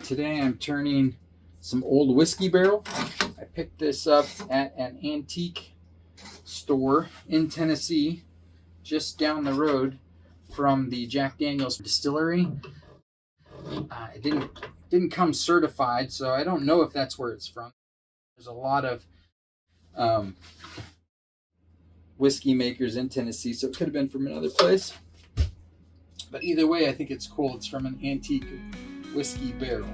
Alright, today I'm turning some old whiskey barrel. I picked this up at an antique store in Tennessee, just down the road from the Jack Daniel's Distillery. It didn't come certified, so I don't know if that's where it's from. There's a lot of whiskey makers in Tennessee, so it could have been from another place. But either way, I think it's cool. It's from an antique whiskey barrel.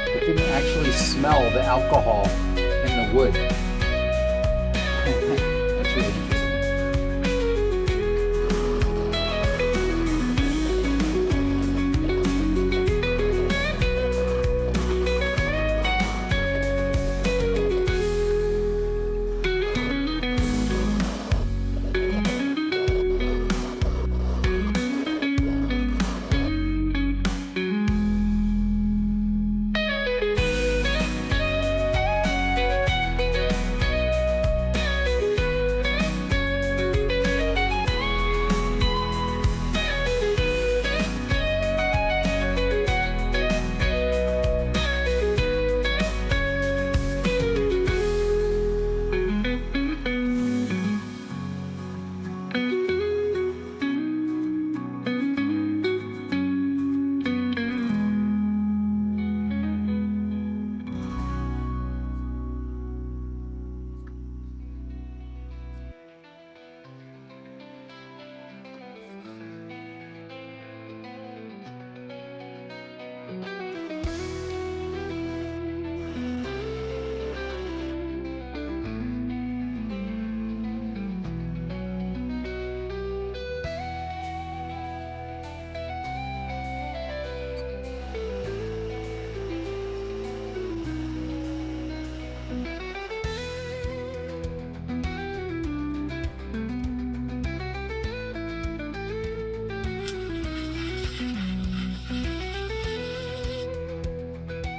I can actually smell the alcohol in the wood. That's really interesting.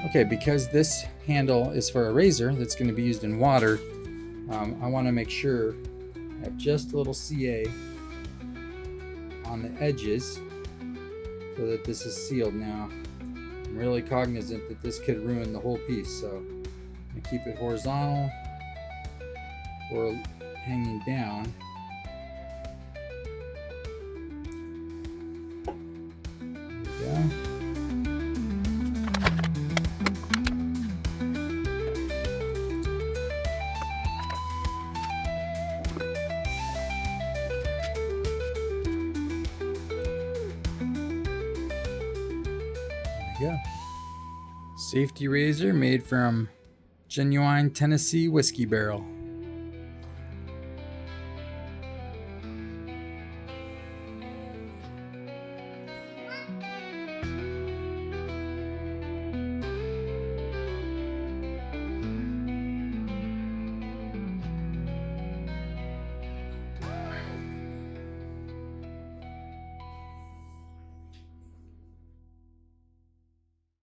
Okay, because this handle is for a razor that's going to be used in water, I want to make sure I have just a little CA on the edges so that this is sealed. Now, I'm really cognizant that this could ruin the whole piece, so I'm going to keep it horizontal or hanging down. There we go. Yeah. Safety razor made from genuine Tennessee whiskey barrel.